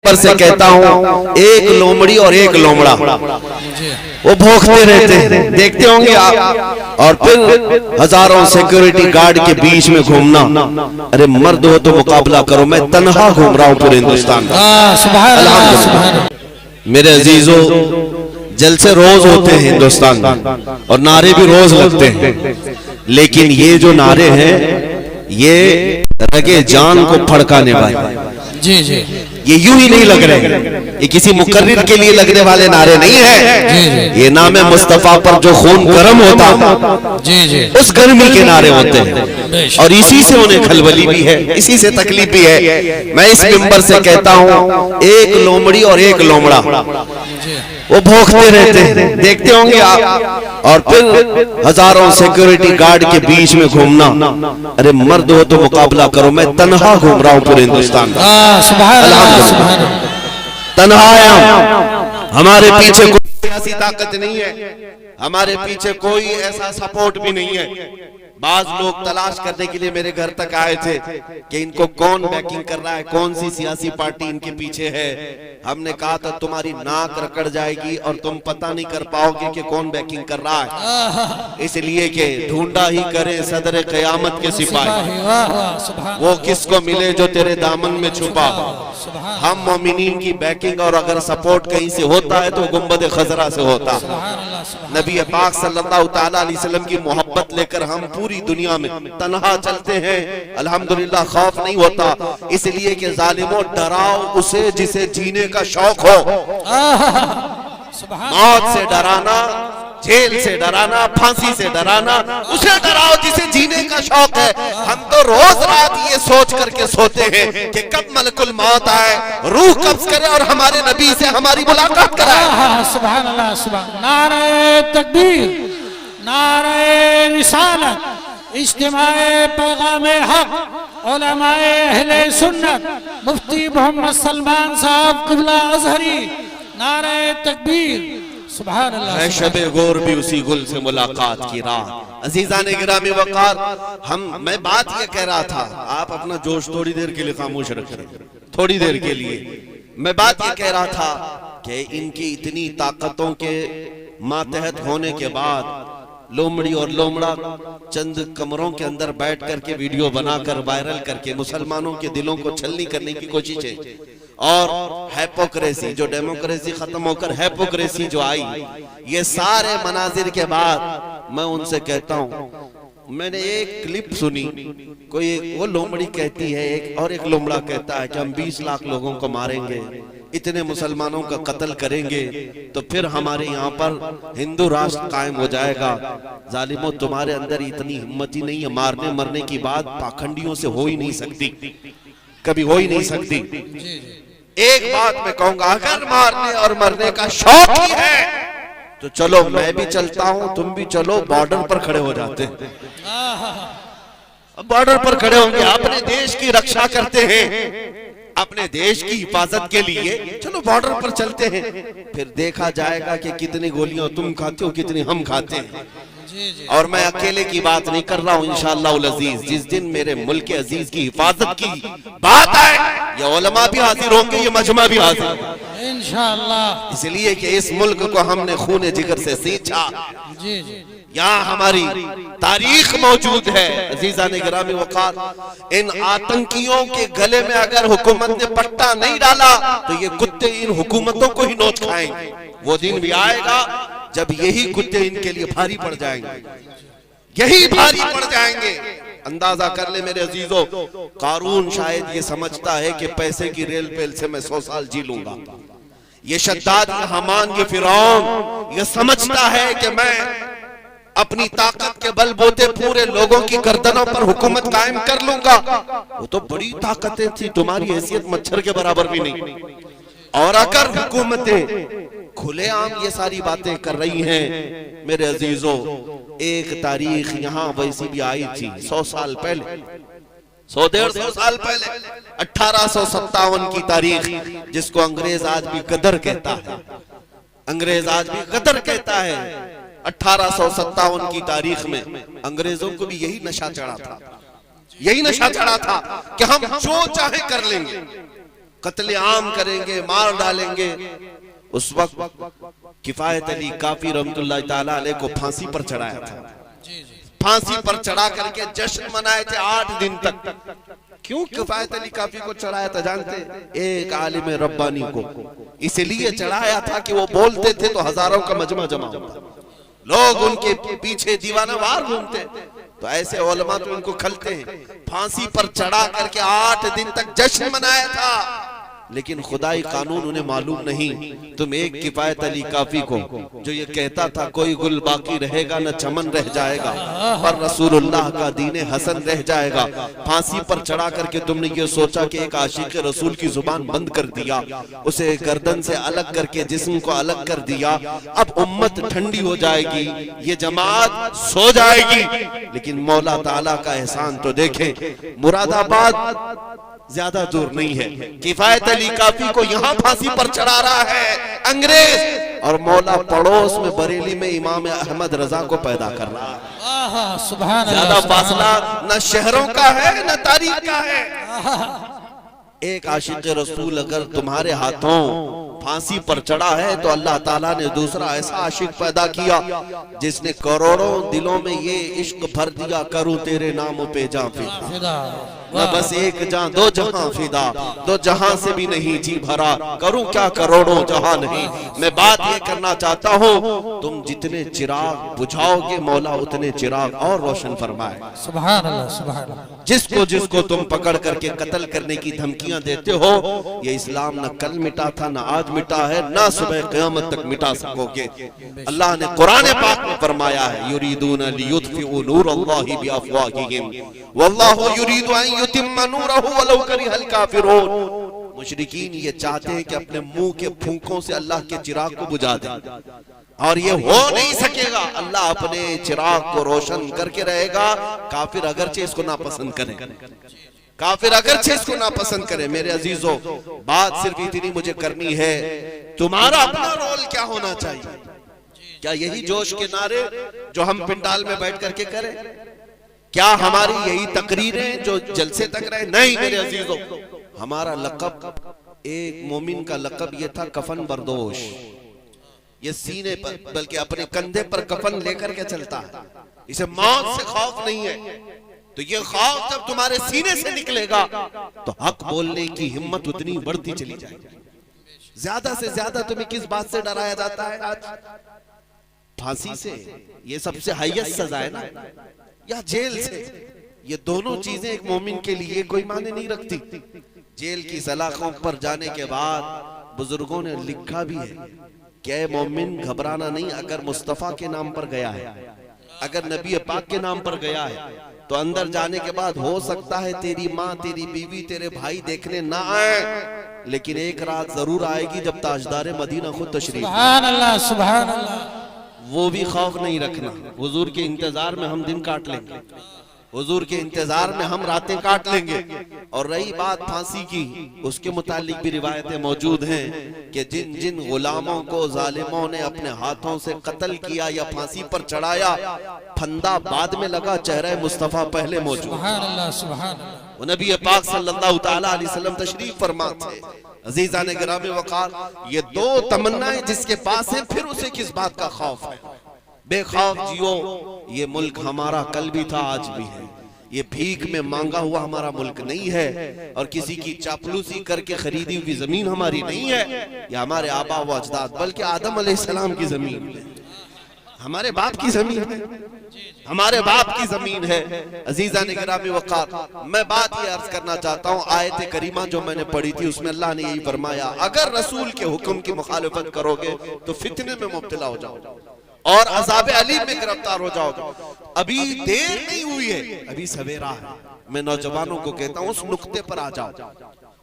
पर से कहता हूँ, एक लोमड़ी और एक लोमड़ा वो भौंकते रहते हैं, देखते होंगे आप। और फिर हजारों सिक्योरिटी गार्ड के बीच में घूमना। अरे मर्द हो तो मुकाबला करो, मैं तन्हा घूम रहा हूँ पूरे हिंदुस्तान में। मेरे अजीजों, जलसे रोज होते हैं हिंदुस्तान में और नारे भी रोज लगते हैं, लेकिन ये जो नारे हैं ये रगे जान को फड़काने वाले। जी जी, ये यूं ही नहीं लग रहे, ये किसी मुकर्रिर के लिए लगने वाले नारे नहीं है। ये नाम मुस्तफा पर जो खून गर्म होता है, जी जी, उस गर्मी के नारे होते हैं और इसी से उन्हें खलबली भी है, इसी से तकलीफ भी है। मैं इस मिंबर से कहता हूँ, एक लोमड़ी और एक लोमड़ा वो भौंकते रहते हैं, देखते होंगे आप। और फिर हजारों सिक्योरिटी गार्ड के बीच में घूमना। अरे मर्द हो तो मुकाबला करो, मैं तन्हा घूम रहा हूँ पूरे हिंदुस्तान में। तन्हा आया, हमारे पीछे कोई ऐसी ताकत नहीं है, हमारे पीछे कोई ऐसा सपोर्ट भी नहीं है। बाज लोग तलाश करने के लिए मेरे घर तक आए थे कि इनको कौन बैकिंग कर रहा है, कौन सी सियासी पार्टी इनके पीछे है। हमने कहा था तुम्हारी नाक रकड़ जाएगी और तुम पता नहीं कर पाओगे कि कौन बैकिंग कर रहा है, इसलिए कि ढूंढा ही करे सदर क़यामत के सिपाही, वो किसको मिले जो तेरे दामन में छुपा। हम मोमिनीन की बैकिंग और अगर सपोर्ट कहीं से होता है तो गुंबद खजरा से होता। नबी पाक सल्लल्लाहु तआला अलैहि वसल्लम की मोहब्बत लेकर हम पूरी दुनिया में तन्हा चलते हैं, अल्हम्दुलिल्लाह खौफ नहीं होता, इसलिए कि जालिमों डराओ उसे जिसे जीने का शौक हो। मौत से डराना, जेल से डराना, फांसी से डराना, उसे डराओ जिसे जीने का शौक है। हम तो रोज रात ये सोच करके सोते हैं कि कब मलकुल मौत आए, रूह कब्ज करे और हमारे नबी से हमारी मुलाकात कराए। सुभान अल्लाह, सुभान। नारे तकबीर, नारे रिसालत, इज्तिमाए पैगामे हक, उलमाए अहले सुन्नत, मुफ्ती मोहम्मद सलमान साहब क़िबला अज़हरी, नारे तकबीर, सुभान अल्लाह। शबे गौर भी उसी गुल से मुलाकात की रात। अजीज़ान गिरामी वक़ार, मैं बात ये कह रहा था, आप अपना जोश थोड़ी देर के लिए खामोश रखें, थोड़ी देर के लिए। मैं बात ये कह रहा था कि इनकी इतनी ताकतों के मातहत होने के बाद लोमड़ी और लोमड़ा चंद कमरों के अंदर बैठ करके वीडियो बनाकर वायरल करके मुसलमानों के दिलों को छलनी करने की कोशिश है। और हैपोक्रेसी, जो डेमोक्रेसी खत्म होकर हैपोक्रेसी जो आई, ये सारे मनाजिर के बाद मैं उनसे कहता हूँ, मैंने एक क्लिप सुनी, कोई वो लोमड़ी कहती है एक और एक लोमड़ा कहता है कि हम 20 लाख लोगों को मारेंगे, इतने मुसलमानों का कत्ल करेंगे तो फिर हमारे यहाँ पर हिंदू राष्ट्र कायम हो जाएगा। जालिमों, तुम्हारे अंदर इतनी हिम्मत ही नहीं है, मारने मरने की बात पाखंडियों से हो ही नहीं सकती, कभी हो ही नहीं सकती। एक बात मैं कहूंगा, अगर मारने और मरने का शौक ही है तो चलो मैं भी चलता हूं, तुम भी चलो, बॉर्डर पर खड़े हो जाते हैं। बॉर्डर पर खड़े होंगे, अपने देश की रक्षा करते हैं, अपने देश की हिफाजत के लिए चलो बॉर्डर पर चलते हैं, फिर देखा जाएगा कि कितनी गोलियां तुम खाते हो, कितनी हम खाते हैं। और मैं अकेले की बात नहीं कर रहा हूँ, इंशाअल्लाह अजीज, जिस दिन मेरे मुल्क के अजीज की हिफाजत की बात आए, ये उलमा भी हाजिर होंगे, ये मजमा भी हाजिर इंशाअल्लाह। इसलिए कि इस मुल्क को हमने खूने जिगर से सींचा, यहाँ हमारी तारीख मौजूद है। अजीज़ान गिरामी वक़ार, इन आतंकियों के गले में अगर हुकूमत ने पट्टा नहीं डाला तो ये कुत्ते इन हुकूमतों को ही नोच खाएंगे। वो दिन भी आएगा जब यही कुत्ते इनके लिए भारी पड़ जाएंगे, यही भारी पड़ जाएंगे। अंदाजा कर ले मेरे अजीजों, कारून शायद ये समझता है कि पैसे की रेल पेल से मैं 100 साल जी लूंगा। ये शद्दाद, ये हमान, ये फिरौन ये समझता है कि मैं अपनी ताकत के बलबूते पूरे लोगों की गर्दनों पर हुकूमत कायम कर लूंगा। वो तो बड़ी ताकतें थी, तुम्हारी हैसियत मच्छर के बराबर भी नहीं। और अगर हुकूमतें खुलेआम ये सारी बातें कर रही हैं, मेरे अजीजों, एक तारीख यहाँ वैसी भी आई थी 100 साल पहले, 100-150 साल पहले, 1857 की तारीख, जिसको अंग्रेज आज भी गदर कहता है, अंग्रेज आज भी गदर कहता है। 1857 की तारीख में अंग्रेजों को भी यही नशा चढ़ा था, यही नशा चढ़ा था कि हम जो चाहे कर लेंगे, कत्ले आम करेंगे, मार डालेंगे। उस वक्त किफायत अली काफी रहमतुल्लाह ताला अलैह को फांसी पर चढ़ाया था। फांसी पर चढ़ा करके जश्न मनाए थे 8 दिन तक। क्यों किफायत अली काफी को चढ़ाया था जानते? एक आलिम रब्बानी को इसलिए चढ़ाया था कि वो बोलते थे तो हजारों का मजमा जमा होता, लोग उनके पीछे दीवाना वार घूमते। तो ऐसे उलमा तो उनको खलते हैं। फांसी पर चढ़ा करके 8 दिन तक जश्न मनाया था, लेकिन खुदाई कानून उन्हें मालूम नहीं। तुम एक किफायत अली काफी को जो ये कहता था कोई गुल बाकी रहेगा न चमन रह जाएगा, पर रसूलुल्लाह का दीन हसन रह जाएगा, फांसी पर चढ़ा करके तुमने ये सोचा कि एक आशिक रसूल की जुबान बंद कर दिया, उसे गर्दन से अलग करके जिस्म को अलग कर दिया। अब उम्मत ठंडी हो जाएगी, ये जमात सो जाएगी। लेकिन मौला ताला का एहसान तो देखें, मुरादाबाद ज्यादा दूर नहीं है। किफायत अली काफी को यहाँ फांसी पर चढ़ा रहा है अंग्रेज, और मौला पड़ोस में बरेली में इमाम अहमद रजा को पैदा कर रहा है। सुभान अल्लाह। ज्यादा फासला न शहरों का है न तारीख का है। एक आशिक रसूल अगर तुम्हारे हाथों फांसी पर चढ़ा है तो अल्लाह ताला ने दूसरा ऐसा आशिक पैदा किया जिसने करोड़ों दिलों में ये इश्क भर दिया, करूं तेरे नाम पे जां फिदा, न बस एक जां दो जहां फिदा, दो जहां से भी नहीं जी भरा, करूं क्या करोड़ों जहां नहीं। मैं बात ये करना चाहता हूँ, तुम जितने चिराग बुझाओगे मौला उतने चिराग और रोशन फरमाए। सुभान अल्लाह, सुभान अल्लाह। जिसको जिसको तुम पकड़ करके कत्ल करने की धमकियां देते हो, ये इस्लाम न कल मिटा था न आज मिटा है, न सुबह क़यामत तक मिटा सकोगे। अल्लाह ने कुरान पाक में फरमाया है, युरीदूना लियुत्फिउ नूरल्लाहि बिअफ़वाहिहिम वल्लाहु युरीदु अन युतिम्मा नूरहु वलौ करिहल काफिरून। मुशरिकीन ये चाहते हैं कि अपने मुंह के फूंकों से अल्लाह के चिराग को बुझा दें, और ये हो नहीं सकेगा। अल्लाह अपने चिराग को रोशन करके रहेगा, काफिर अगरचे इसको नापसंद करें, काफिर अगरचे इसको नापसंद करें। मेरे अजीजों, बात सिर्फ इतनी मुझे करनी है, तुम्हारा अपना रोल क्या होना चाहिए? क्या यही जोश के नारे जो हम पिंडाल में बैठ करके करें? क्या हमारी यही तकरीरें जो जलसे तक रहे? नहीं मेरे अजीजों, हमारा लक़ब, एक मोमिन का लक़ब ये था कफन बरदोश। ये सीने पर बल्कि अपने कंधे पर कफन लेकर के चलता है, इसे मौत से खौफ नहीं है। तो ये खौफ जब तुम्हारे सीने से निकलेगा तो हक बोलने की हिम्मत उतनी बढ़ती चली जाएगी। ज्यादा से ज्यादा तुम्हें किस बात से डराया जाता है आज? फांसी से, ये सबसे हाईएस्ट सजा है ना, या जेल से। ये दोनों चीजें एक मोमिन के लिए कोई माने नहीं रखती। जेल की सलाखों पर जाने के बाद बुजुर्गों ने लिखा भी है कि मोमिन घबराना नहीं, अगर मुस्तफा के नाम पर गया है, अगर नबी पाक के नाम पर गया है, तो अंदर जाने के बाद हो सकता है तेरी माँ, तेरी बीवी, तेरे भाई देखने ना आए, लेकिन एक रात जरूर आएगी जब ताजदार मदीना खुद तशरीफ। सुभान अल्लाह, सुभान अल्लाह। वो भी खौफ नहीं रखना। हुजूर के इंतजार में हम दिन काट लेंगे, हुजूर के इंतजार में हम रातें काट लेंगे। और रही बात फांसी की, उसके मुतालिक भी रिवायतें मौजूद हैं कि जिन जिन गुलामों को जालिमों ने अपने हाथों से कत्ल किया या फांसी पर चढ़ाया, फंदा बाद में लगा, चेहरा मुस्तफा पहले मौजूद। सुभान अल्लाह, सुभान अल्लाह। वो नबी पाक सल्लल्लाहु तआला अलैहि वसल्लम तशरीफ फरमा थे। अजीजान गिरामी वक़ार, ये दो तमन्नाएं जिसके पास हैं, फिर उसे किस बात का खौफ है? बेखौफ जियो। ये मुल्क हमारा कल भी था, आज भी है। ये भीख में मांगा हुआ हमारा मुल्क नहीं है, और किसी की चापलूसी करके खरीदी हुई जमीन हमारी नहीं है। ये हमारे आबा व अजदाद, बल्कि आदम अलैहिस्सलाम की जमीन है, हमारे बाप की जमीन है, हमारे बाप की जमीन है। अजीजान गिरामी वक़ार, मैं बात ये अर्ज करना चाहता हूँ, आयत करीमा जो मैंने पढ़ी थी उसमें अल्लाह ने यही फरमाया, अगर रसूल के हुक्म की मुखालिफत करोगे तो फितने में मुब्तला हो जाओगे और अज़ाब अलीम में गिरफ्तार हो जाओगे। अभी देर नहीं हुई है, अभी सवेरा है। मैं नौजवानों को कहता हूँ, उस नुक्ते पर आ जाओ,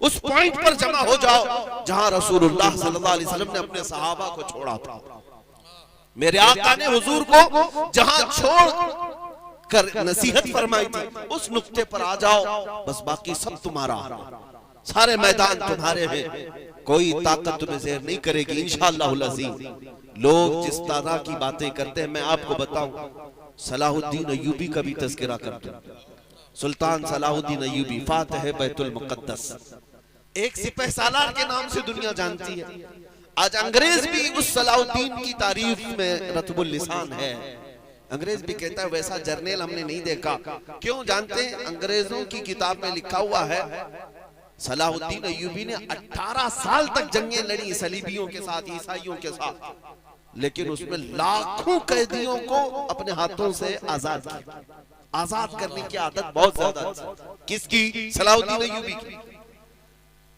उस पॉइंट पर जमा हो जाओ जहां रसूलुल्लाह सल्लल्लाहु अलैहि वसल्लम ने अपने सहाबा को छोड़ा था। मेरे आका ने हुजूर को जहां छोड़ कर नसीहत फरमाई थी, उस नुक्ते पर आ जाओ, बस बाकी सब तुम्हारा, सारे मैदान तुम्हारे हैं, कोई ताकत तुम्हें ज़ेर नहीं करेगी इंशाअल्लाहुल अज़ीज़। लोग जिस तरह की बातें करते हैं, मैं आपको बताऊं, सलाहुद्दीन अय्यूबी का भी तज़किरा करते हैं। सुल्तान सलाहुद्दीन अय्यूबी फातिह बैतुल मुक़द्दस, एक सिपहसालार के नाम से दुनिया जानती है। आज अंग्रेज भी उस सलाहुद्दीन की तारीफ में रतबुल लिसान है। अंग्रेज भी कहता है वैसा जर्नल हमने नहीं देखा। क्यों जानते हैं? अंग्रेजों की किताब में लिखा हुआ है सलाहुद्दीन अय्यूबी ने 18 साल तक जंगें लड़ी सलीबियों के साथ, ईसाइयों के साथ, लेकिन उसमें लाखों कैदियों को अपने हाथों से आजाद किया। आजाद करने की आदत बहुत ज्यादा थी। किसकी? सलाहुद्दीन अय्यूबी की।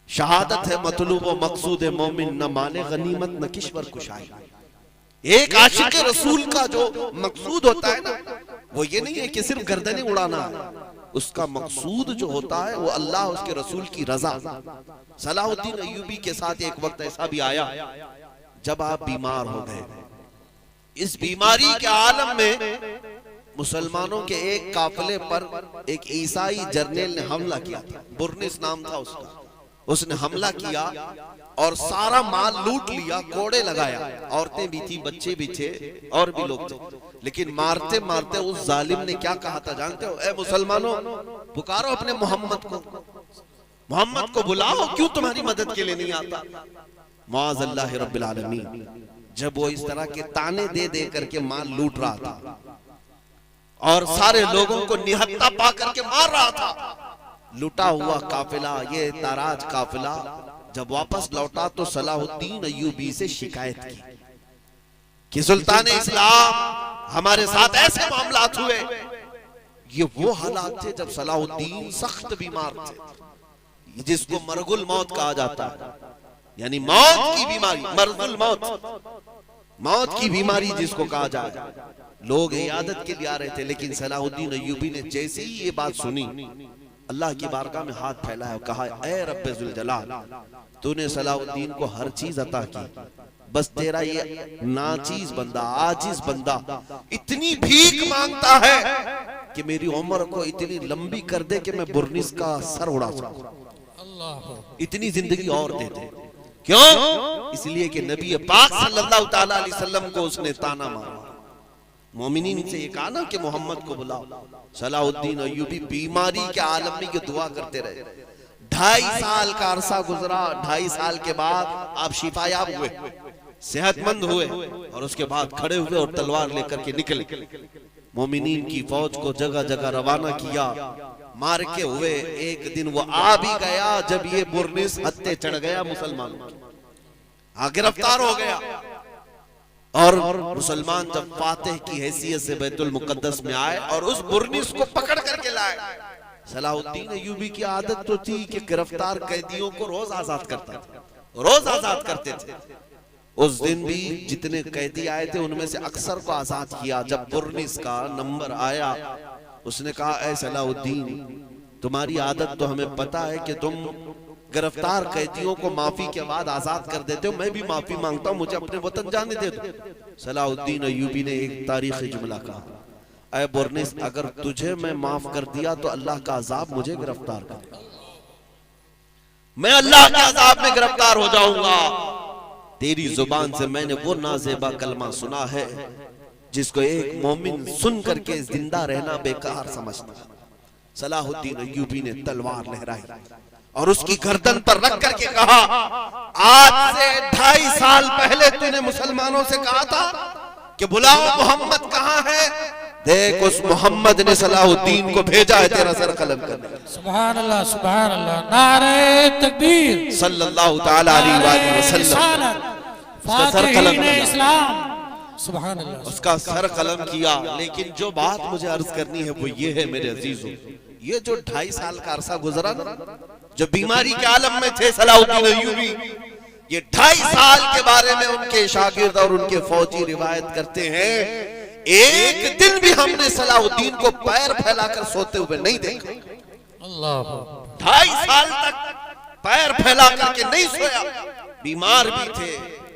शहादत है मतलूब व मकसूद मोमिन, न माले गनीमत न किश्वर कुशाई। एक आशिक रसूल का जो मकसूद होता है ना, वो ये नहीं है कि सिर्फ गर्दनें उड़ाना है। उसका मकसूद जो होता है वो अल्लाह, उसके रसूल की रजा। सलाहुद्दीन अय्यूबी के साथ एक वक्त ऐसा भी आया जब आप बीमार हो गए। इस बीमारी के आलम में मुसलमानों के एक काफिले पर एक ईसाई जर्नल ने हमला किया था। बुरनिस नाम था उसका। उसने हमला किया और सारा माल लूट लिया, कोड़े लगाया। औरतें भी थी, बच्चे भी थे और भी लोग थे। लेकिन मारते मारते उस जालिम ने क्या कहा था जानते हो? ए मुसलमानों, पुकारो अपने मोहम्मद को, मोहम्मद को बुलाओ, क्यों तुम्हारी मदद के लिए नहीं आता? मुआज़ल्लाह रब्बिल आलमीन। जब वो इस तरह के ताने दे दे करके माल लूट रहा था और सारे लोगों को निहत्ता पा करके मार रहा था, लुटा हुआ काफिला, ये ताराज काफिला जब वापस लौटा तो सलाहुद्दीन अय्यूबी से शिकायत की कि सुल्तान इस्लाम हमारे साथ ऐसे मामलात हुए। ये वो हालात थे जब सलाहुद्दीन सख्त बीमार थे, जिसको मरगुल मौत कहा जाता है, यानी मौत की बीमारी, मरगुल मौत, मौत की बीमारी जिसको कहा जाए। लोग इयादत के लिए आ रहे थे, लेकिन सलाहुद्दीन अय्यूबी ने जैसे ही ये बात सुनी, अल्लाह की बारगाह में हाथ फैलाया और कहा, ऐ रब्बे जुल जलाल, तूने सलाहुद्दीन को हर चीज अता की, बस तेरा ये नाचीज बंदा, आजिज बंदा इतनी भीख मांगता है कि मेरी उम्र को इतनी लंबी कर दे कि मैं बुरनिस का सर उड़ा सकूं, इतनी जिंदगी और दे दे। क्यों? इसलिए कि नबी पाक सल्लल्लाहु ताला अलैहि वसल्लम को उसने ताना मारा। मोमिनीन से ये कहा ना कि मोहम्मद को बुलाओ। सलाहुद्दीन अय्यूबी बीमारी के आलम में ये दुआ करते रहे। 2.5 साल का अरसा गुजरा। 2.5 साल के बाद आप शिफायाब हुए, सेहतमंद हुए, और उसके बाद खड़े हुए और तलवार लेकर के निकले। मोमिनीन की फौज को जगह जगह रवाना किया, मार के हुए। एक दिन वो आ भी गया जब ये बुरनिस हत्ते चढ़ गया मुसलमानों की, गिरफ्तार हो गया। और मुसलमान जब फातिह की हैसियत से बैतुल मुकद्दस में आए और उस बुरनिस को पकड़ करके लाए। सलाहुद्दीन अय्यूबी की आदत तो थी कि गिरफ्तार कैदियों को रोज आजाद करता था, रोज आजाद करते थे। उस दिन भी जितने कैदी आए थे उनमें से अक्सर को आजाद किया। जब बुरनिस का नंबर आया, उसने कहा, ऐ सलाहुद्दीन, तुम्हारी आदत तो हमें पता है कि तुम गिरफ्तार कैदियों को माफी के बाद आजाद कर देते हो। मैं भी माफी मांगता हूं, मुझे अपने वतन जाने दे दो। सलाहुद्दीन अय्यूबी ने एक तारीखी जुमला कहा, ऐ बुरनिस, अगर तुझे मैं माफ कर दिया तो अल्लाह का अजाब मुझे गिरफ्तार कर, मैं अल्लाह के अजाब में गिरफ्तार हो जाऊंगा। तेरी जुबान से मैंने वो नाजेबा कलमा सुना है जिसको एक मोमिन सुन करके जिंदा रहना बेकार समझता। सलाहुद्दीन अय्यूबी ने तलवार लहराई और उसकी गर्दन पर रख करके कहा, आज से 2.5 साल पहले तूने मुसलमानों से कहा था कि बुलाओ मोहम्मद कहाँ है। देख, उस मोहम्मद ने सलाहुद्दीन को भेजा है तेरा सर कलम करने। सुभान अल्लाह, सुभान अल्लाह, नारे तकबीर, सल्लल्लाहु ताला अलैहि वसल्लम, उसका सर कलम किया, सुभान अल्लाह, उसका सर कलम किया। लेकिन जो बात मुझे अर्ज करनी है वो ये है मेरे अजीजों, ये जो 2.5 साल का अरसा गुजरा ना, जो बीमारी के आलम में थे सलाहुद्दीन अय्यूबी, ये 2.5 साल के बारे में उनके शागिर्द और उनके फौजी रिवायत करते हैं, एक दिन भी हमने सलाहुद्दीन को पैर फैलाकर सोते हुए नहीं देखा। अल्लाह, 2.5 साल तक पैर फैला करके नहीं सोया। बीमार भी थे,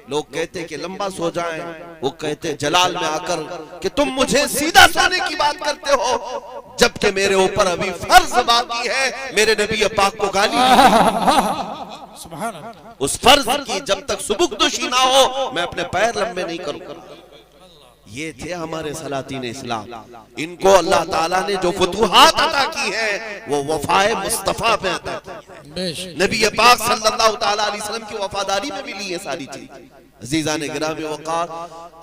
लोग कहते कि लंबा सो जाएं, वो कहते जलाल में आकर कि तुम मुझे सीधा सोने की बात करते हो, जबकि मेरे ऊपर अभी फर्ज बाकी है। मेरे नबी पाक को गाली सुभान अल्लाह, उस फर्ज की जब तक सुबुकदोशी ना हो मैं अपने पैर लंबे नहीं करूंगा। ये थे हमारे सलातीन इस्लाम। इनको अल्लाह ताला ने जो फतूहात अता की है वो वफाए मुस्तफा पे अता की है। नबी पाक सल्लल्लाहु ताला अलैहि वसल्लम की वफादारी में मिली है सारी चीज। अजीजान गिरामी वक़ार,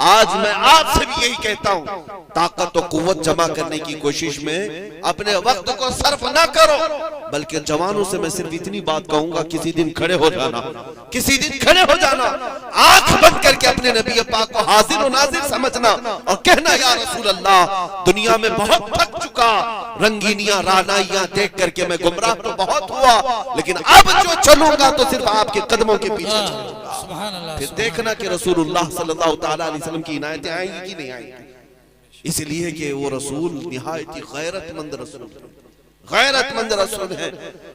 आज मैं आपसे भी यही कहता हूं, ताकत और कुव्वत जमा करने की कोशिश में अपने वक्त को सर्फ ना करो, बल्कि जवानों से मैं सिर्फ इतनी बात कहूंगा, किसी दिन खड़े हो जाना, किसी दिन खड़े हो जाना, आंख बंद करके अपने नबी पाक को हाजिर और नाजिर समझना और कहना, या रसूल अल्लाह, दुनिया में बहुत थक चुका, रंगीनियां रानाइयां देख करके मैं गुमराह तो बहुत हुआ, लेकिन अब जो चलूंगा तो सिर्फ आपके कदमों के पीछे चलूंगा। फिर देखना कि रसूलुल्लाह सल्लल्लाहु ताला अलैहि वसल्लम की इनायतें आएंगी कि नहीं आएंगी। इसलिए कि वो रसूल निहायत ही गैरतमंद रसूल, गैरतमंद रसूल है।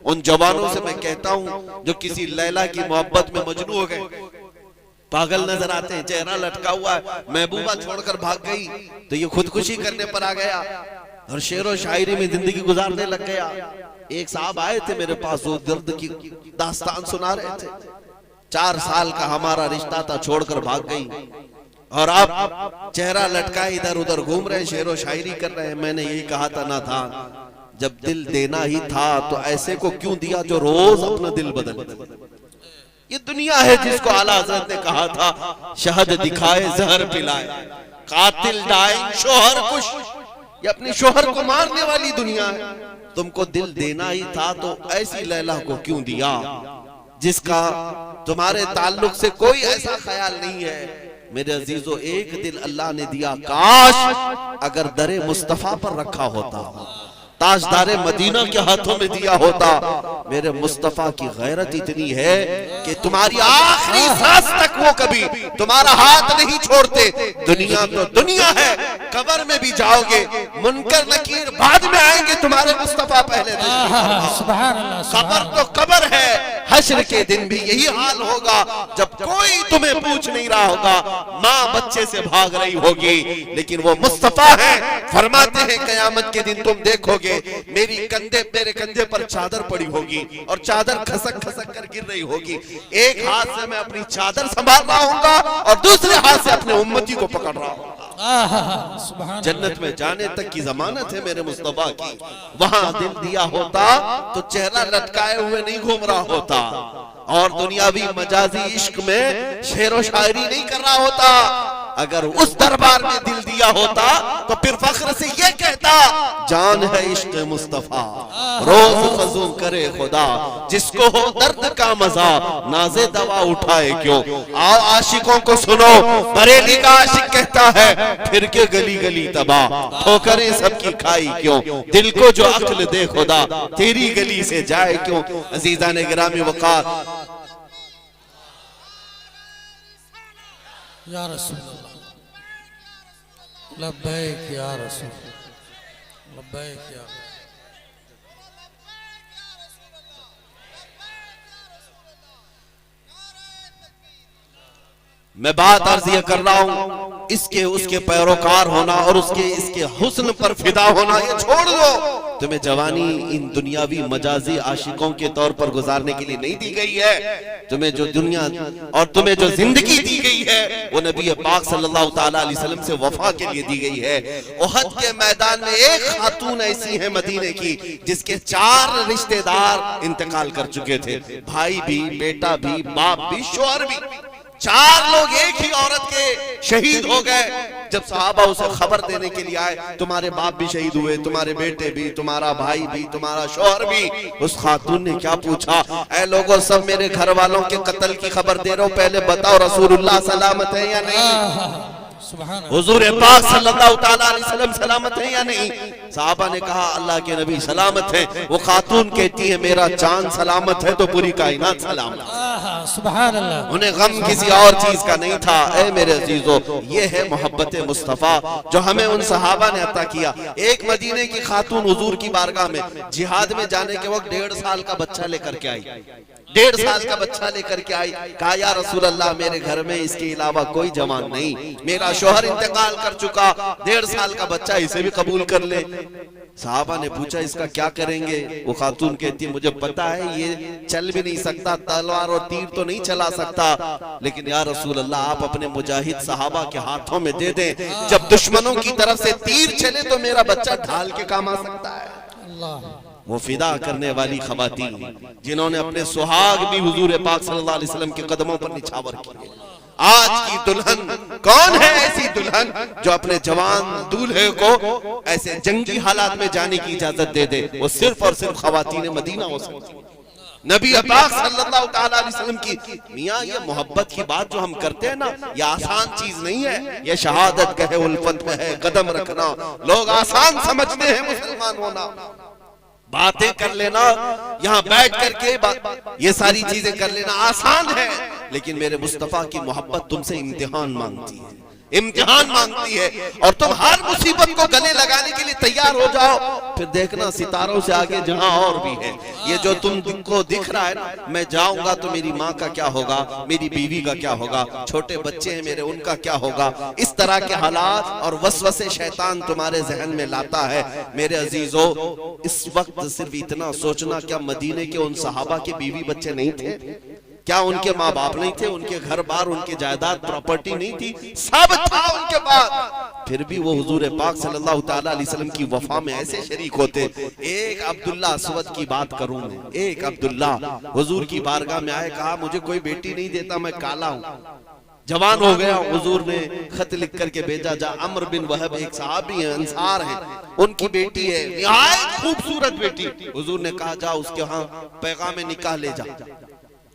उन जवानों से मैं कहता हूं जो किसी लैला की मोहब्बत में मजनू हो गए, पागल नजर आते हैं, चेहरा लटका हुआ है, महबूबा छोड़कर भाग गई तो ये खुदकुशी करने पर आ गया और शेरो शायरी में जिंदगी गुजारने लग गया। एक साहब आए थे मेरे पास, वो दर्द की दास्तान सुना रहे थे। 4 साल का हमारा रिश्ता था, छोड़कर भाग गई और आप चेहरा लटकाए इधर उधर घूम रहे, शेरो शायरी कर रहे हैं। मैंने यही कहा था ना था, जब दिल देना ही था तो ऐसे को क्यों दिया जो रोज अपना दिल बदल। ये दुनिया है जिसको आला हज़रत ने कहा था, शहद दिखाए जहर पिलाए, कातिल डाइन शोहर कुश। ये अपनी शोहर को मारने वाली दुनिया है। तुमको दिल देना ही था तो ऐसी लैला को क्यों दिया जिसका तुम्हारे ताल्लुक से कोई ऐसा ख्याल नहीं है। मेरे अजीजों, एक दिल अल्लाह ने दिया, काश अगर दरे मुस्तफा पर रखा होता, ताजदारे मदीना के हाथों में दिया होता। मेरे मुस्तफा की गैरत इतनी है कि तुम्हारी आखिरी सांस तक वो कभी तुम्हारा हाथ नहीं छोड़ते। दुनिया तो दुनिया है, कब्र में भी जाओगे, मुनकर नकीर बाद में आएंगे, तुम्हारे मुस्तफा पहले। कब्र तो कब्र है, हश्र के दिन भी यही हाल होगा, जब कोई तुम्हें पूछ नहीं रहा होगा, माँ बच्चे से भाग रही होगी, लेकिन वो मुस्तफा है। फरमाते हैं कयामत के दिन तुम देखोगे मेरे कंधे पर चादर पड़ी होगी और चादर खसक खसक कर गिर रही होगी। एक हाथ से मैं अपनी चादर संभाल रहा हूँगा और दूसरे हाथ से अपने उम्मती को पकड़ रहा हूँ। जन्नत में जाने तक की जमानत है मेरे मुस्तफा की। वहां दिल दिया होता तो चेहरा लटकाए हुए नहीं घूम रहा होता और दुनियावी मजाजी इश्क में शेरो शायरी नहीं कर रहा होता। अगर उस दरबार में दिल दिया होता तो फिर फख्र से ये कहता, जान है इश्क मुस्तफा, रोज फजू करे खुदा, जिसको हो दर्द का मजा नाजे दवा उठाए क्यों। आओ आशिकों को सुनो, बरेली का आशिक कहता है, फिर के गली गली तबाह, ठोकरें सबकी खाई क्यों, दिल को जो अक्ल दे खुदा, तेरी गली से जाए क्यों। अजीजा ने गिरामी वक़ार, या रसूल लब्बैक या रसूल, लब्बैक या मैं बात अर्ज ये कर रहा हूं, इसके उसके पैरोकार होना और उसके इसके हुस्न पर फिदा होना ये छोड़ दो। तुम्हें जवानी इन दुनियावी मजाजी आशिकों के तौर पर गुजारने के लिए नहीं दी गई है। तुम्हें जो दुनिया और तुम्हें जो जिंदगी दी गई है वो नबी पाक सल्लल्लाहु ताला अलैहि वसल्लम से वफा के लिए दी गई है। उहद के मैदान में एक खातून ऐसी है मदीने की जिसके 4 रिश्तेदार इंतकाल कर चुके थे, भाई भी, बेटा भी, बाप भी, शौहर भी। 4 लोग एक ही औरत के शहीद हो गए। जब सहाबा उसे खबर देने के लिए आए, तुम्हारे बाप भी शहीद हुए, तुम्हारे बेटे भी, तुम्हारा भाई भी, तुम्हारा शौहर भी। उस खातून ने क्या पूछा, ऐ लोगों, सब मेरे घर वालों के कत्ल की खबर दे रहे हो, पहले बताओ रसूलुल्लाह सलामत है या नहीं, हुजूर पाक सल्लल्लाहु ताला अलैहि वसल्लम सलामत है या नहीं। साहबा ने कहा अल्लाह के नबी सलामत है। वो खातून कहती है मेरा चांद सलामत है तो पूरी कायनात सलामत है। सुभान अल्लाह। उन्हें गम किसी और चीज का नहीं था। ऐ मेरे अजीजों, ये है मोहब्बत मुस्तफा जो हमें उन सहाबा ने अता किया। एक मदीने की खातून हुजूर की बारगाह में जिहाद में जाने के वक्त 1.5 साल का बच्चा लेकर के आई, 1.5 साल का बच्चा लेकर के आई। कहा या रसूल अल्लाह, मेरे घर में इसके अलावा कोई जवान नहीं, मेरा शौहर इंतकाल कर चुका, 1.5 साल का बच्चा, इसे भी कबूल कर ले। साहबा ने पूछा इसका क्या करेंगे? वो खातून कहती है मुझे पता है ये चल भी नहीं सकता, तलवार और तीर तो नहीं चला सकता, लेकिन या रसूल अल्लाह आप अपने मुजाहिद साहबा के हाथों में दे दें, जब दुश्मनों की तरफ से तीर चले तो मेरा बच्चा ढाल के काम आ सकता है। अल्लाह। वो फिदा करने वाली खवातीन जिन्होंने अपने सुहाग भी हुजूर पाक सल्लल्लाहु अलैहि वसल्लम के कदमों पर निछावर किए। आज की दुल्हन कौन है? ऐसी दुल्हन जो अपने जवान दूल्हे को ऐसे जंगी हालात में जाने की इजाजत दे दे। वो सिर्फ और सिर्फ खवातीन मदीना हो सकती है। नबी पाक सल्लल्लाहु अलैहि वसल्लम की मियां ये मोहब्बत की बात जो हम करते हैं ना, ये आसान चीज नहीं है। ये शहादत कहे उल्फत में है कदम रखना। लोग आसान समझते हैं मुसलमान होना, बातें कर लेना, यहाँ बैठ करके ये सारी चीजें कर लेना आसान है, लेकिन मेरे मुस्तफा की मोहब्बत तुमसे इम्तिहान मांगती है, इम्तिहान मांगती है। और तुम हर मुसीबत को गले लगाने के लिए तैयार हो जाओ, फिर देखना सितारों से आगे जहां और भी है। ये जो तुमको दिख रहा है ना, मैं जाऊंगा तो मेरी माँ का क्या होगा, मेरी बीवी का क्या होगा, छोटे बच्चे हैं मेरे उनका क्या होगा, इस तरह के हालात और वसवसे शैतान तुम्हारे जहन में लाता है। मेरे अजीजों, इस वक्त सिर्फ इतना सोचना, क्या मदीने के उन सहाबा के बीवी बच्चे नहीं थे? क्या उनके माँ बाप नहीं थे? उनके घर बार, उनकी जायदाद प्रॉपर्टी नहीं थी? सब था उनके पास, फिर भी वो हुजूर पाक सल्लल्लाहु अलैहि वसल्लम की वफा में ऐसे शरीक होते। एक अब्दुल्ला अस्वद की बात करूं मैं, एक अब्दुल्ला हुजूर की बारगाह में आए, कहा मुझे कोई बेटी नहीं देता, मैं काला हूं, जवान हो गया। हुजूर ने खत लिख करके भेजा, जा अम्र बिन वहब एक सहाबी है, अंसार है, उनकी बेटी है, निहायत खूबसूरत बेटी। हुजूर ने कहा जा उसके यहाँ पैगाम निकाह ले जा।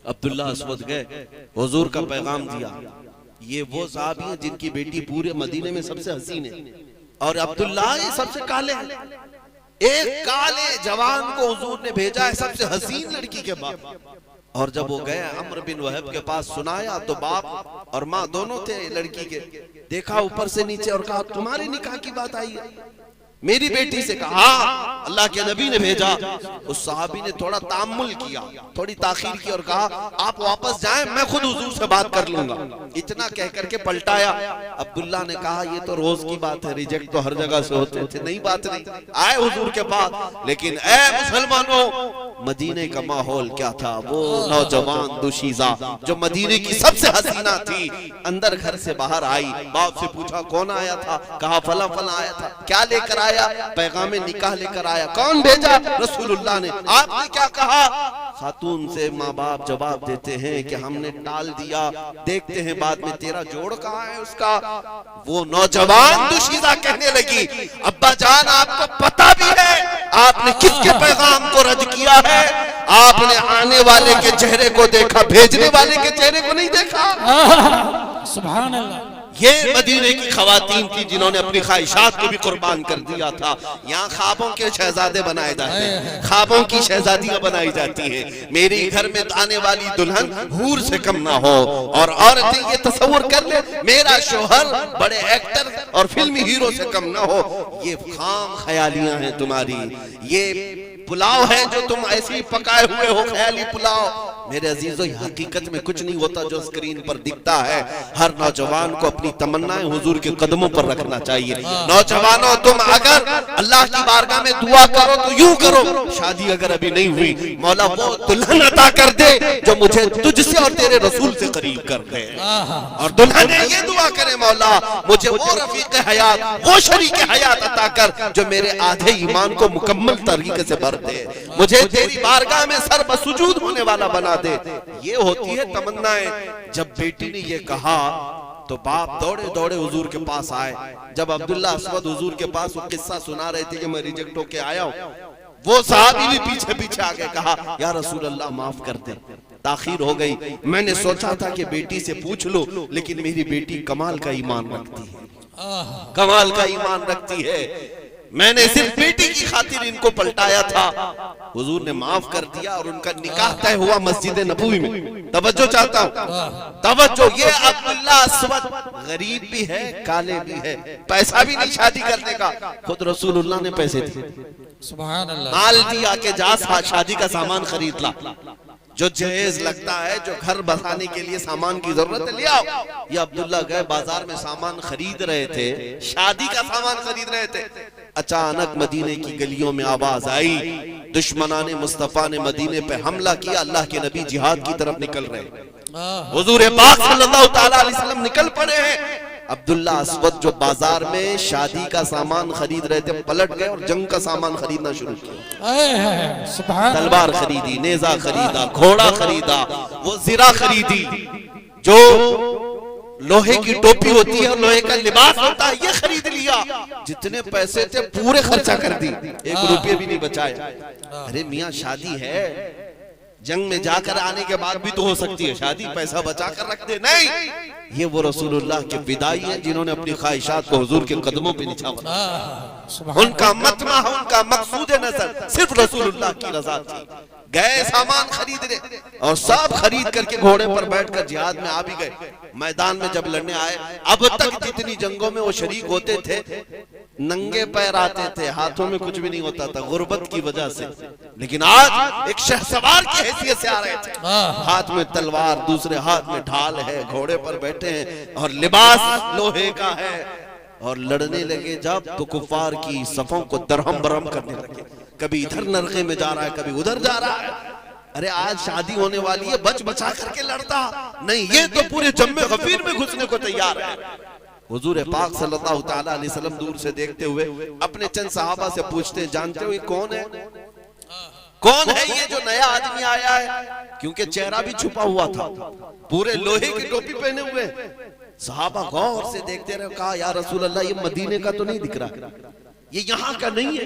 अब्दुल्ला अस्वद गए, हुजूर का पैगाम दिया। ये वो साहबी हैं जिनकी बेटी पूरे मदीने में सबसे हसीन है, और अब्दुल्ला ये सबसे काले हैं। एक काले जवान को हुजूर ने भेजा है सबसे हसीन लड़की के बाप। और जब वो गए अम्र बिन वहब के पास, सुनाया तो बाप और माँ दोनों थे लड़की के। देखा ऊपर से नीचे और कहा तुम्हारी निकाह की बात आई है? मेरी बेटी से कहा अल्लाह के नबी ने भेजा। उस सहाबी ने थोड़ा तामुल किया, थोड़ी ताखीर की और कहा आप वापस जाएं, मैं खुद हुजूर से बात कर लूंगा। इतना कह करके पलटाया। अब्दुल्ला ने कहा ये तो रोज की बात है, रिजेक्ट तो हर जगह से होते थे, नहीं बात नहीं। आए हुजूर के पास, लेकिन ऐ मुसलमानों, मदीने का माहौल क्या था? वो नौजवान दुशीजा जो मदीने की सबसे हसीना थी, अंदर घर से बाहर आई। बाप से पूछा कौन आया था? कहा फला फला आया था। क्या लेकर आया? पैगामे निकाह लेकर आया। कौन भेजा? रसूलुल्लाह ने। आपने क्या कहा? खातून से माँ बाप जवाब देते हैं कि हमने टाल दिया, देखते हैं बाद में तेरा जोड़ कहाँ है उसका। वो नौजवान दुशीदा कहने लगी अब्बा जान आपको पता भी है आपने किसके पैगाम को रद्द किया है? आपने आने वाले के चेहरे को देखा, भेजने वाले के चेहरे को नहीं देखा। सुभान अल्लाह। ये मदीने की खवातीन थी जिन्होंने अपनी ख्वाहिशात को भी कुर्बान कर दिया था। यहाँ ख्वाबों के शहजादे बनाए जाते हैं, ख्वाबों की शहजादियां बनाई जाती हैं। मेरे घर में आने वाली दुल्हन हूर से कम ना हो। और औरतें ये तस्वुर कर ले मेरा शोहर बड़े एक्टर और फिल्मी हीरो से कम ना हो। ये खाम ख्यालियां हैं तुम्हारी, ये पुलाव है जो तुम ऐसे ही पकाए हुए हो, ख्याली पुलाव। मेरे अजीजों, हकीकत में कुछ नहीं होता जो स्क्रीन पर दिखता है। हर नौजवान को अपनी तमन्नाएं हुजूर के कदमों पर रखना चाहिए। नौजवानों, तुम अगर अल्लाह की बारगाह में दुआ करो तो यूं करो, शादी अगर अभी नहीं हुई, मौला वो दुल्हन अता कर दे जो मुझे तुझसे और तेरे रसूल से करीब कर दे। और दुल्हन ये दुआ करे मौला मुझे वो रफीक हयात, वो शरीक हयात अता कर जो मेरे आधे ईमान को मुकम्मल तरीके से भर दे, मुझे तेरी बारगाह में सर बसुजूद होने वाला बना दे। ये होती है तमन्नाएं। जब बेटी ने ये कहा तो बाप दौड़े दौड़े हुजूर के पास आए। जब अब्दुल्ला अस्वद हुजूर के पास वो किस्सा सुना रहे थे कि मैं रिजेक्ट होके आया हूं, वो साहबी भी पीछे पीछे आके कहा या रसूल अल्लाह माफ कर दे, ताखीर हो गई। मैंने सोचा था कि बेटी से पूछ लो, लेकिन मेरी बेटी कमाल का ईमान रखती है, कमाल का ईमान रखती है। मैंने सिर्फ बेटी की खातिर इनको पलटाया था। हुजूर ने माफ कर दिया और उनका निकाह तय हुआ मस्जिद नबवी में। तवज्जो चाहता हूँ, तवज्जो। ये अब्दुल्ला अस्वद गरीब भी है, काले भी है, पैसा भी नहीं शादी करने का, खुद रसूलुल्लाह ने पैसे दिए, सुभान अल्लाह, माल दिया के जा शादी का सामान खरीद ला, जो जहेज लगता है, जो घर बसाने के लिए सामान की जरूरत है, ले आओ। ये अब्दुल्ला गए बाजार में सामान खरीद रहे थे, शादी का सामान खरीद रहे थे। अचानक मदीने की गलियों में आवाज आई, दुश्मनाने मुस्तफा ने मदीने पे हमला किया, अल्लाह के नबी जिहाद की तरफ निकल रहे। हुजूर पाक सल्लल्लाहु ताला अलैहि वसल्लम निकल पड़े हैं। अब्दुल्ला अस्वद जो बाजार में शादी का सामान खरीद रहे थे, पलट गए और जंग का सामान खरीदना शुरू किया। तलवार खरीदी, नेजा खरीदा, घोड़ा खरीदा, वो ज़िरा खरीदी, जो लोहे की टोपी होती है और लोहे का लिबास होता है, ये खरीद लिया। जितने पैसे थे पूरे खर्चा कर दी, 1 रुपये भी नहीं बचाया। अरे मियाँ शादी है, जंग में जाकर आने के बाद भी तो हो सकती है शादी, पैसा बचा कर रख दे। नहीं, ये वो रसूलुल्लाह के फिदाई हैं जिन्होंने अपनी ख्वाहिशात को हुजूर के कदमों पे निछावर। उनका मतमा, उनका मकसूद नजर सिर्फ रसूलुल्लाह की रजा थी। गए सामान खरीदने और सब खरीद करके घोड़े पर बैठकर जिहाद में आ भी गए। मैदान में जब लड़ने आए, अब तक जितनी जंगों में वो शरीक होते थे, नंगे पैर आते थे, हाथों में कुछ भी नहीं होता था गुर्बत की वजह से। लेकिन आज एक शहसवार की हैसियत से आ रहे थे, हाथ में तलवार, दूसरे हाथ में ढाल है, घोड़े पर बैठे हैं और लिबास लोहे का है, और लड़ने लगे जब तो कुफार की सफों को दरहम बरहम करने लगे। कभी इधर नरके में जा रहा है, कभी उधर जा रहा है। अरे आज शादी होने वाली है, बच बचा करके लड़ता नहीं, ये तो पूरे जम्मे गफीर में घुसने को तैयार है। हुजूर पाक सल्लल्लाहु ताला अलैहि वसल्लम दूर से देखते हुए अपने चंद सहाबा से पूछते हैं, जानते हो ये कौन है? कौन है ये जो नया आदमी आया है? क्योंकि चेहरा भी छुपा हुआ था, पूरे लोहे की टोपी पहने हुए। सहाबा गौर से देखते रहे, कहा या रसूल अल्लाह, ये मदीने का तो नहीं दिख रहा, ये यहाँ का नहीं है,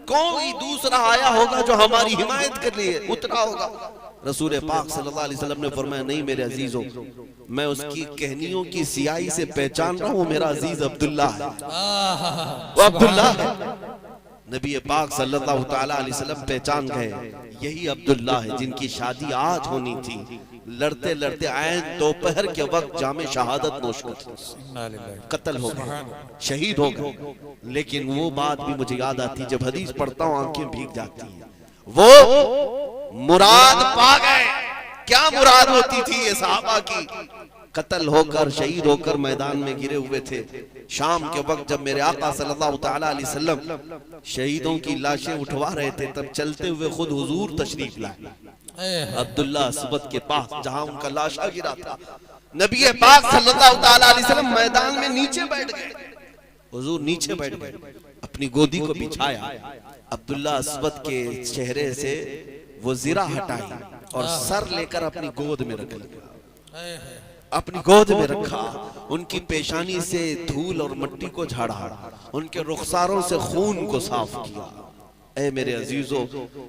कोई दूसरा आया होगा जो हमारी हिमायत के लिए उतरा होगा। रसूल पाक सल्लल्लाहु अलैहि वसल्लम ने फरमाया, नहीं मेरे अजीजों, मैं उसकी कहनियों की सियाही से पहचान रहा हूँ, मेरा अजीज अब्दुल्ला है, वो अब्दुल्ला है। नबी पाक सल्लल्लाहु ताला अलैहि वसल्लम पहचान गए, यही अब्दुल्ला है जिनकी शादी आज होनी थी। लड़ते लड़ते आए, दोपहर के वक्त जामे शहादत नोश कर कत्ल हो गए, शहीद हो गए। लेकिन वो बात भी मुझे याद आती, जब हदीस पढ़ता हूँ आंखें भीग जाती हैं। वो मुराद पा गए। क्या मुराद होती थी ये सहाबा की? कत्ल होकर, शहीद होकर मैदान में गिरे हुए थे। शाम के वक्त जब मेरे आका सल्लल्लाहु ताला अलैहि वसल्लम शहीदों की लाशें उठवा रहे थे, तब चलते हुए खुद हुजूर तशरीफ लाए अब्दुल्ला अस्वद के पास, जहां उनका लाशा गिरा था। नबी पाक सल्लल्लाहु ताला अलैहि वसल्लम मैदान में नीचे बैठ गए। हुजूर नीचे बैठ गए, अपनी गोदी को बिछाया, अब्दुल्ला अस्वद के चेहरे से वो ज़िरा हटाई और सर लेकर अपनी गोद में रख लिया, अपनी गोद में रखा। उनकी पेशानी से धूल और मिट्टी को झाड़ा, उनके रुखसारों से खून को साफ किया। ऐ मेरे अजीजों,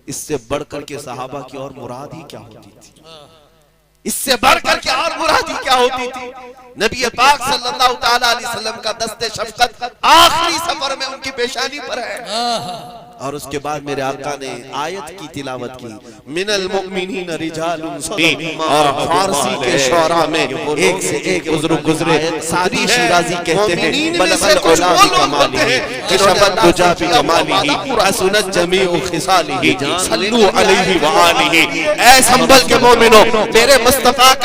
इससे बढ़कर के सहाबा की और मुराद ही क्या होती थी? इससे बढ़कर के और मुराद ही क्या होती थी? नबी पाक सल्लल्लाहु ताला अलैहि वसल्लम का दस्ते शफ़क़त आखिरी सफर में उनकी पेशानी पर है। और उसके बाद मेरे आका ने आयत की तिलावत की, मिनल मुमिनीन रिजालुन सदक़ू। और फारसी के शौरा में एक से एक बुजुर्ग गुजरे। सादी शिराजी कहते हैं, बलगल उला बि कमालिही, कशफत दुजा बि कमालिही, हसनत जमीउ खिसालिही, सल्लू अलैहि व आलिही। ऐ संभल के मोमिनो, मेरे मुस्तफा का